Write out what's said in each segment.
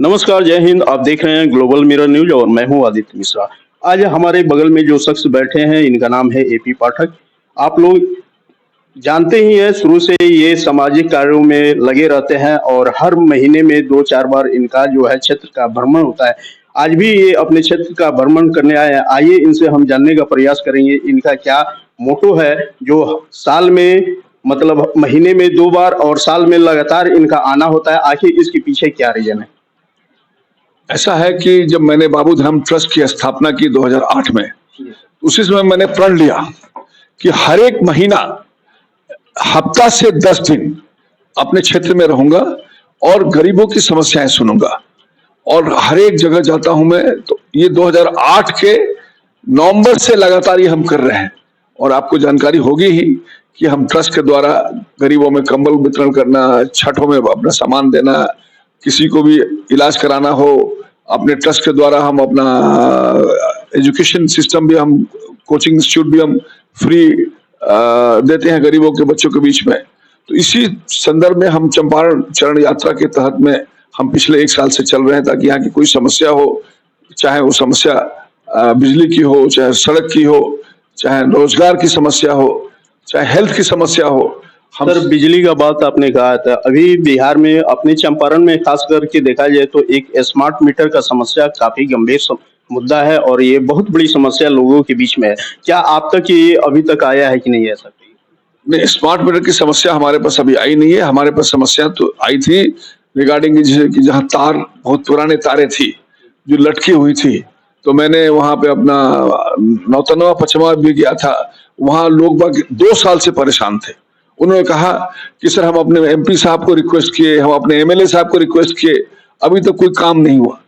नमस्कार, जय हिंद। आप देख रहे हैं ग्लोबल मिरर न्यूज और मैं हूं आदित्य मिश्रा। आज हमारे बगल में जो शख्स बैठे हैं, इनका नाम है एपी पाठक। आप लोग जानते ही हैं, शुरू से ये सामाजिक कार्यों में लगे रहते हैं और हर महीने में 2-4 बार इनका जो है क्षेत्र का भ्रमण होता है। आज भी ये अपने क्षेत्र का भ्रमण करने आए हैं। आइए इनसे हम जानने का प्रयास करेंगे, इनका क्या मोटो है जो साल में मतलब महीने में 2 बार और साल में लगातार इनका आना होता है। आखिर इसके पीछे क्या रीज़न है? ऐसा है कि जब मैंने बाबू धाम ट्रस्ट की स्थापना की 2008 में, उसी समय मैंने प्रण लिया कि हर एक महीना हफ्ता से 10 दिन अपने क्षेत्र में रहूंगा और गरीबों की समस्याएं सुनूंगा। और हर एक जगह जाता हूं मैं। तो ये 2008 के नवंबर से लगातार ये हम कर रहे हैं। और आपको जानकारी होगी ही कि हम ट्रस्ट के द्वारा गरीबों में कंबल वितरण करना, छठों में अपना सामान देना, किसी को भी इलाज कराना हो, अपने ट्रस्ट के द्वारा हम अपना एजुकेशन सिस्टम भी, हम कोचिंग इंस्टीट्यूट भी हम फ्री देते हैं गरीबों के बच्चों के बीच में। तो इसी संदर्भ में हम चंपारण चरण यात्रा के तहत में हम पिछले 1 साल से चल रहे हैं, ताकि यहाँ की कोई समस्या हो, चाहे वो समस्या बिजली की हो, चाहे सड़क की हो, चाहे रोजगार की समस्या हो, चाहे हेल्थ की समस्या हो। सर, बिजली का बात आपने कहा था। अभी बिहार में अपने चंपारण में खास करके देखा जाए तो एक स्मार्ट मीटर का समस्या काफी गंभीर मुद्दा है और ये बहुत बड़ी समस्या लोगों के बीच में है। क्या आप तक ये अभी तक आया है कि नहीं ऐसा? नहीं, स्मार्ट मीटर की समस्या हमारे पास अभी आई नहीं है। हमारे पास समस्या तो आई थी रिगार्डिंग जैसे कि जहाँ तार, बहुत पुराने तारे थी जो लटकी हुई थी। तो मैंने वहां पे अपना नौतनवा पचमा भी गया था। वहां लोग बाग 2 साल से परेशान थे। उन्होंने कहा कि सर, हम अपने एमपी साहब को रिक्वेस्ट किए, हम अपने एमएलए साहब को रिक्वेस्ट किए, अभी तक कोई काम नहीं हुआ।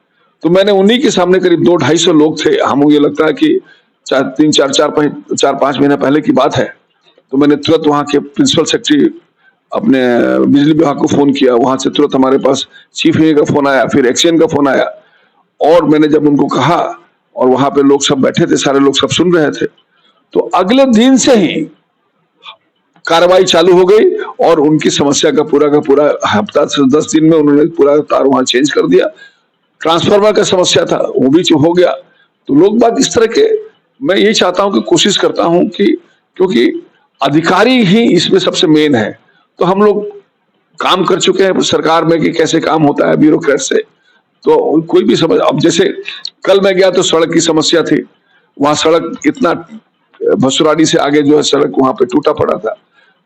तो मैंने उन्हीं के सामने, करीब 200-250 लोग थे हम, मुझे लगता है कि 4-5 महीने पहले की बात है। तो मैंने तुरंत वहाँ के प्रिंसिपल सेक्रेटरी अपने बिजली विभाग को फोन किया। वहां से तुरंत हमारे पास चीफ इंजीनियर का फोन आया, फिर एक्सचेंज का फोन आया। और मैंने जब उनको कहा, और वहां पे लोग सब बैठे थे, सारे लोग सब सुन रहे थे, तो अगले दिन से ही कार्रवाई चालू हो गई और उनकी समस्या का पूरा हफ्ता से 10 दिन में उन्होंने पूरा तार वहां चेंज कर दिया। ट्रांसफार्मर का समस्या था, वो भी हो गया। तो लोग बात इस तरह के, मैं यही चाहता हूं कि कोशिश करता हूं कि, क्योंकि अधिकारी ही इसमें सबसे मेन है। तो हम लोग काम कर चुके हैं सरकार में कि कैसे काम होता है ब्यूरोक्रेट से, तो कोई भी समझ। अब जैसे कल मैं गया तो सड़क की समस्या थी। वहां सड़क इतना भसुराड़ी से आगे जो है सड़क वहां पे टूटा पड़ा था।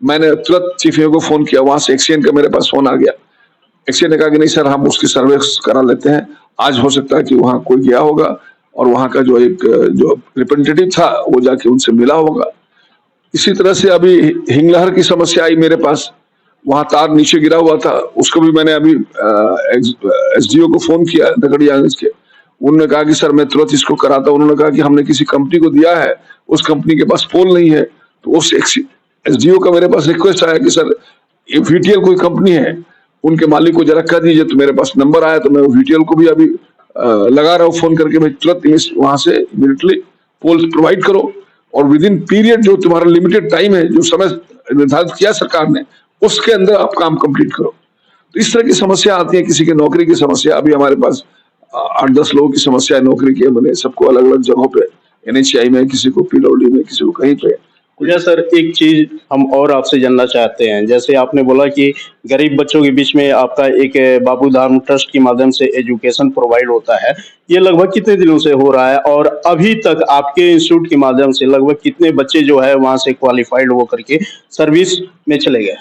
मैंने तुरंत चीफ इंजीनियर को फोन किया, वहां से एक्सचेंज का मेरे पास फोन आ गया। एक्सचेंज ने कहा कि नहीं सर, हम उसकी सर्वे करा लेते हैं। आज हो सकता है कि वहां कोई गया होगा और वहां का जो रिप्रेजेंटेटिव था वो जाके उनसे मिला होगा। इसी तरह से अभी हिंगलहर की समस्या आई मेरे पास। वहां तार नीचे गिरा हुआ था, उसको भी मैंने अभी एसडीओ को फोन किया दगड़ियागंज के। उन्होंने कहा कि सर मैं तुरंत इसको कराता। उन्होंने कहा कि हमने किसी कंपनी को दिया है, उस कंपनी के पास पोल नहीं है। तो उस एसडीओ का मेरे पास रिक्वेस्ट आया कि सर, ये वीटीएल कोई कंपनी है, उनके मालिक को जरा कह दीजिए। तो मेरे पास नंबर आया, तो मैं वीटीएल को भी अभी लगा रहा हूँ फोन करके, भाई तुरंत वहां से इमीडिएटली पोल प्रोवाइड करो और विद इन पीरियड, जो तुम्हारा लिमिटेड टाइम है, जो समय निर्धारित किया सरकार ने, उसके अंदर आप काम कंप्लीट करो। तो इस तरह की समस्या आती है। किसी की नौकरी की समस्या, अभी हमारे पास 8-10 लोगों की समस्या है नौकरी की। मैंने सबको अलग अलग जगहों पे, एनएचआई में, किसी को पीडब्ल्यूडी में, किसी को कहीं पे। अच्छा सर, एक चीज हम और आपसे जानना चाहते हैं। जैसे आपने बोला कि गरीब बच्चों के बीच में आपका एक बाबू धाम ट्रस्ट के माध्यम से एजुकेशन प्रोवाइड होता है, ये लगभग कितने दिनों से हो रहा है और अभी तक आपके इंस्टीट्यूट के माध्यम से लगभग कितने बच्चे जो है वहां से क्वालिफाइड हो करके सर्विस में चले गए?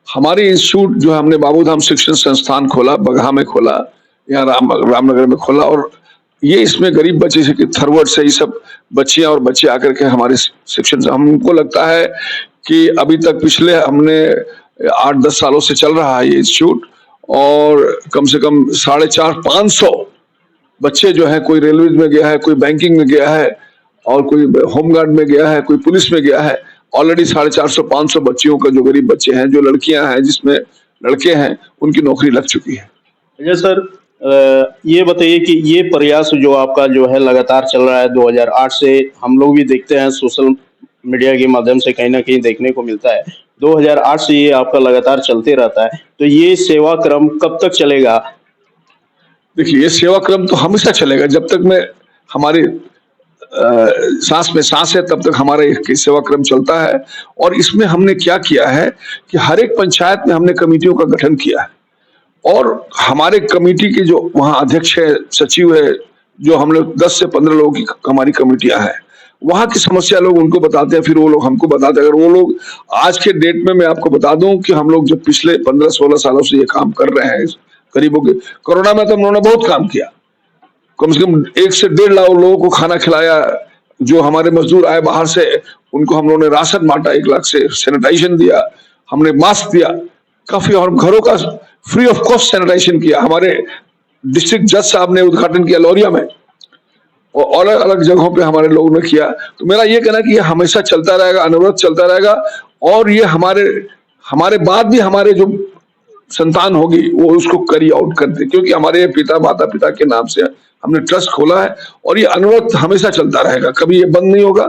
हमारे इंस्टीट्यूट जो है, हमने बाबू धाम शिक्षण संस्थान खोला, बगहा में खोला, यहाँ रामनगर में खोला। और ये इसमें गरीब बच्चे से, थरवर्ड से, ये सब बच्चियां और बच्चे आकर के हमारे शिक्षण से, हमको लगता है कि अभी तक पिछले हमने 8-10 सालों से चल रहा है ये इंस्टीट्यूट, और कम से कम 450-500 बच्चे जो है, कोई रेलवे में गया है, कोई बैंकिंग में गया है, और कोई होमगार्ड में गया है, कोई पुलिस में गया है। ऑलरेडी 450-500 बच्चियों का, जो गरीब बच्चे हैं, जो लड़कियां हैं, जिसमें लड़के हैं, उनकी नौकरी लग चुकी है। अच्छा सर, ये बताइए कि ये प्रयास जो आपका जो है लगातार चल रहा है 2008 से, हम लोग भी देखते हैं सोशल मीडिया के माध्यम से कहीं ना कहीं देखने को मिलता है। 2008 से ये आपका लगातार चलते रहता है, तो ये सेवा क्रम कब तक चलेगा? देखिए, ये सेवा क्रम तो हमेशा चलेगा जब तक मैं हमारे सांस में सांस है तब तक हमारा ये सेवा क्रम चलता है। और इसमें हमने क्या किया है कि हर एक पंचायत में हमने कमेटियों का गठन किया है और हमारे कमेटी के जो वहाँ अध्यक्ष है, सचिव है, जो हम लोग 10 से 15 लोगों की हमारी कमेटियां हैं, वहाँ की समस्या लोग उनको बताते हैं, फिर वो लोग हमको बताते हैं। अगर वो लोग आज के डेट में मैं आपको बता दूं कि हम लोग जब पिछले 15-16 सालों से ये काम कर रहे हैं गरीबों के, कोरोना में तो हम लोगों ने बहुत काम किया, कम से कम 1 से 1.5 लाख लोगों को खाना खिलाया। जो हमारे मजदूर आए बाहर से उनको हम लोगों ने राशन बांटा, 1 लाख से सैनिटाइजेशन दिया, हमने मास्क दिया काफी, और घरों का फ्री ऑफ कॉस्ट सैनिटाइजेशन किया। हमारे डिस्ट्रिक्ट जज साहब ने उद्घाटन किया लौरिया में, और अलग अलग जगहों पे हमारे लोगों ने किया। तो मेरा ये कहना कि ये हमेशा चलता रहेगा, अनवरत चलता रहेगा, और ये हमारे बाद भी हमारे जो संतान होगी वो उसको कैरी आउट कर दे, क्योंकि हमारे पिता माता पिता के नाम से हमने ट्रस्ट खोला है और ये अनवरत हमेशा चलता रहेगा, कभी ये बंद नहीं होगा।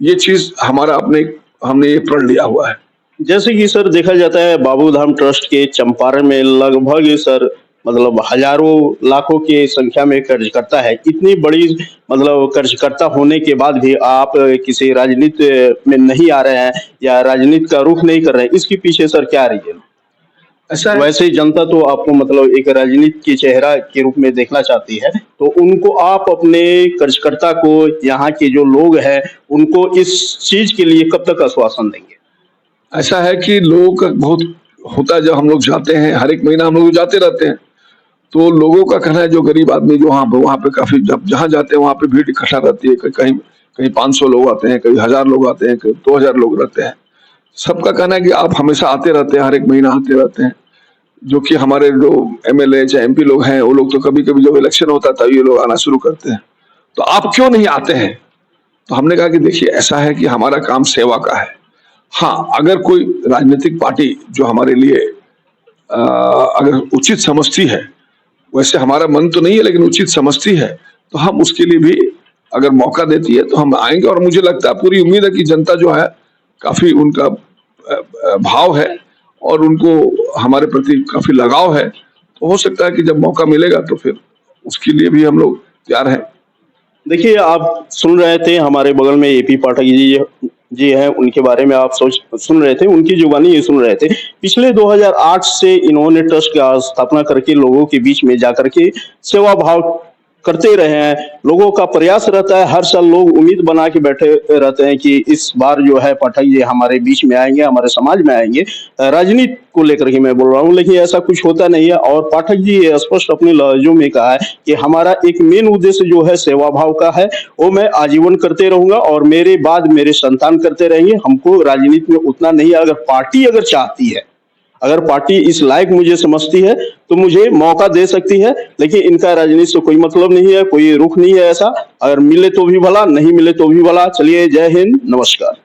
ये चीज हमने ये प्रण लिया हुआ है। जैसे कि सर देखा जाता है बाबू धाम ट्रस्ट के चंपारण में लगभग सर मतलब हजारों लाखों की संख्या में कर्जकर्ता है। इतनी बड़ी मतलब कर्जकर्ता होने के बाद भी आप किसी राजनीति में नहीं आ रहे हैं या राजनीति का रुख नहीं कर रहे हैं, इसके पीछे सर क्या रीजन? ऐसा है, वैसे जनता तो आपको मतलब एक राजनीति के चेहरा के रूप में देखना चाहती है, तो उनको आप अपने कर्जकर्ता को, यहाँ के जो लोग हैं उनको इस चीज के लिए कब तक आश्वासन देंगे? ऐसा है कि लोगों का बहुत होता है, जब हम लोग जाते हैं, हर एक महीना हम लोग जाते रहते हैं, तो लोगों का कहना है, जो गरीब आदमी जो वहाँ पे काफी जहाँ जाते हैं वहाँ पे भीड़ इकट्ठा रहती है, कहीं कहीं 500 लोग आते हैं, कहीं 1000 लोग आते हैं, कहीं 2000 लोग रहते हैं। सबका कहना है कि आप हमेशा आते रहते हैं, हर एक महीना आते रहते हैं, जो कि हमारे जो MLA चाहे MP लोग हैं, वो लोग तो कभी कभी जब इलेक्शन होता है तब ये लोग आना शुरू करते हैं, तो आप क्यों नहीं आते हैं? तो हमने कहा कि देखिए, ऐसा है कि हमारा काम सेवा का है। हाँ, अगर कोई राजनीतिक पार्टी जो हमारे लिए अगर उचित समझती है, वैसे हमारा मन तो नहीं है लेकिन उचित समझती है, तो हम उसके लिए भी अगर मौका देती है तो हम आएंगे। और मुझे लगता है, पूरी उम्मीद है कि जनता जो है काफी उनका भाव है और उनको हमारे प्रति काफी लगाव है, तो हो सकता है कि जब मौका मिलेगा तो फिर उसके लिए भी हम लोग तैयार हैं। देखिए, आप सुन रहे थे हमारे बगल में AP पाठक जी हैं, उनके बारे में आप सुन रहे थे, उनकी जुबानी ये सुन रहे थे। पिछले 2008 से इन्होंने ट्रस्ट का स्थापना करके लोगों के बीच में जाकर के सेवा भाव करते रहे हैं। लोगों का प्रयास रहता है, हर साल लोग उम्मीद बना के बैठे रहते हैं कि इस बार जो है पाठक जी हमारे बीच में आएंगे, हमारे समाज में आएंगे। राजनीति को लेकर के मैं बोल रहा हूँ, लेकिन ऐसा कुछ होता नहीं है। और पाठक जी ये स्पष्ट अपने लहजों में कहा है कि हमारा एक मेन उद्देश्य जो है सेवा भाव का है, वो मैं आजीवन करते रहूंगा और मेरे बाद मेरे संतान करते रहेंगे। हमको राजनीति में उतना नहीं है। अगर पार्टी अगर चाहती है, अगर पार्टी इस लायक मुझे समझती है तो मुझे मौका दे सकती है, लेकिन इनका राजनीति से कोई मतलब नहीं है, कोई रुख नहीं है ऐसा। अगर मिले तो भी भला, नहीं मिले तो भी भला। चलिए, जय हिंद, नमस्कार।